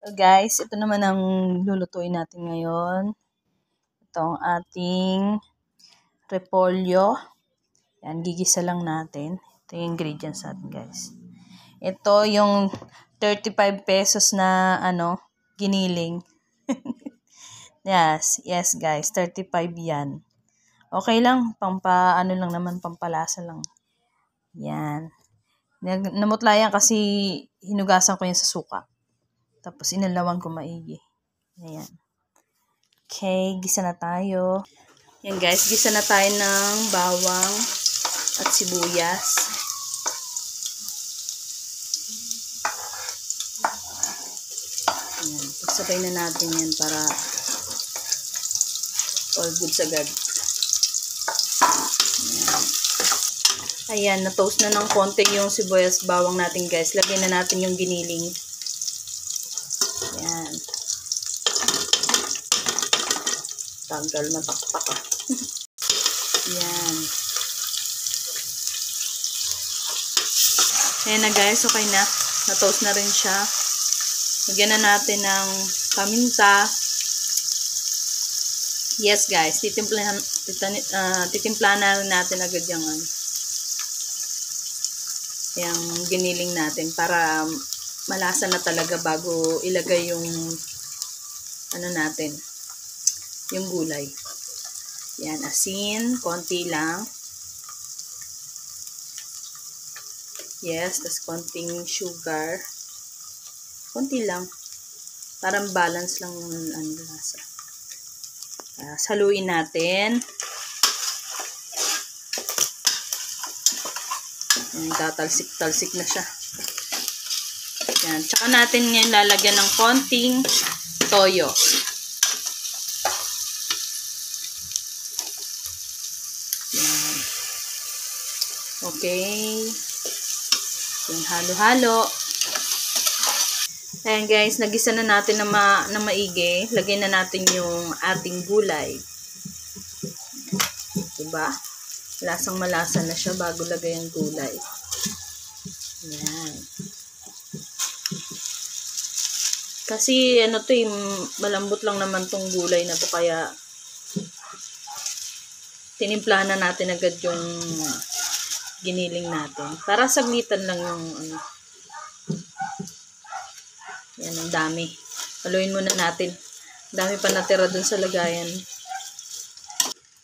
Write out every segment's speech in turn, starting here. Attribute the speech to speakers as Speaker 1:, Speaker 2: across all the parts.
Speaker 1: So guys, ito naman ang lulutuin natin ngayon. Ito ang ating repolyo. Yan, gigisa lang natin. Ito yung ingredients natin guys. Ito yung 35 pesos na giniling. yes guys, 35 yan. Okay lang, lang naman, pampalasa lang. Yan. Namutla yan kasi hinugasan ko yan sa suka. Tapos inalawan ko maigi. Ayan. Okay, gisa na tayo. Yan guys, gisa na tayo ng bawang at sibuyas. Ayan, pagsabay na natin yan para all good agad. Ayan, na-toast na ng konti yung sibuyas bawang natin guys. Lagyan na natin yung giniling. Ayan. Tagal matakpak ah. Yan. Ayan na guys, okay na. Na-toast na rin siya. Lagyan na natin ng paminta. Yes guys, titimplahan na rin natin agad yung giniling natin para malasa na talaga bago ilagay yung natin, yung gulay. Yan, asin, konti lang. Yes, tas konting sugar. Konti lang. Parang balance lang ang lasa. Haluin natin. Yan, tatalsik-talsik na siya. Yan, tsaka natin yan lalagyan ng konting toyo. Yan. Okay. Yan, halo-halo. Ayan guys, nagisa na natin na maigi. Lagyan na natin yung ating gulay. Diba? Lasang malasa na siya bago lagay ang gulay. Ayan. Kasi malambot lang naman tong gulay na to, kaya tinimplahan na natin agad yung giniling natin. Para saglitan lang yung Yan, ang dami. Haluin muna natin. Dami pa natira dun sa lagayan.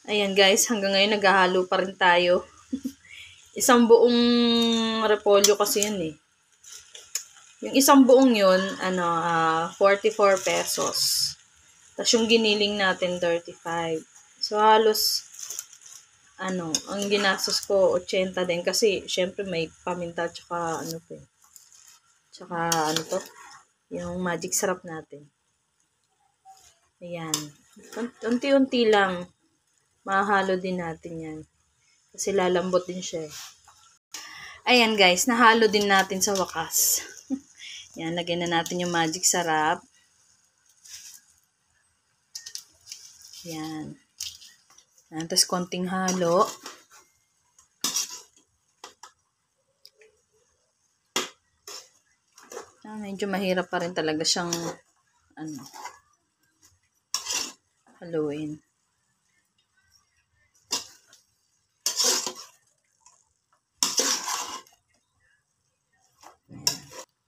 Speaker 1: Ayan guys, hanggang ngayon naghahalo pa rin tayo. Isang buong repolyo kasi yan eh. Yung isang buong yun, 44 pesos. Tapos yung giniling natin, 35. So halos, ang ginastos ko, 80 din. Kasi, syempre may paminta, tsaka yung magic sarap natin. Ayan. Unti-unti lang. Mahalo din natin yan. Kasi lalambot din siya eh. Ayan guys, nahalo din natin sa wakas. Yan, lagyan na natin yung magic sarap. Yan. Tapos konting halo. Medyo mahirap pa rin talaga siyang haluin.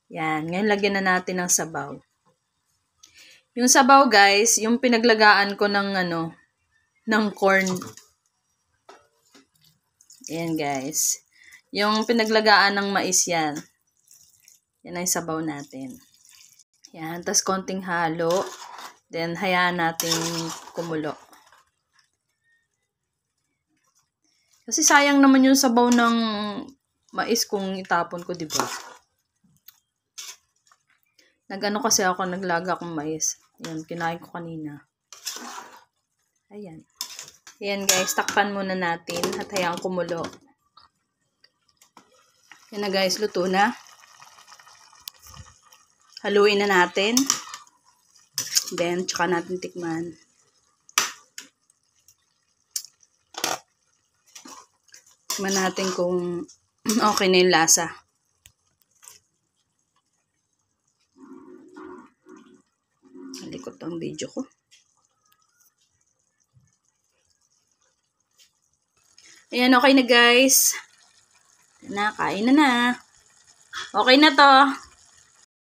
Speaker 1: Yan, ngayon lagyan na natin ng sabaw. Yung sabaw guys, yung pinaglagaan ko ng corn. Yan guys. Yung pinaglagaan ng mais yan. Yan ang sabaw natin. Yan, tas konting halo. Then hayaan natin kumulo. Kasi sayang naman yung sabaw ng mais kung itapon ko, di ba? Kasi ako, naglaga akong mais. Yan, kinain ko kanina. Ayan. Ayan guys, takpan muna natin at hayaan kumulo. Yan na guys, luto na. Haluin na natin. Then, tsaka natin tikman. Tikman natin kung okay na yung lasa. Malikot ang video ko. Ayan, okay na guys. Na, kain na na. Okay na to.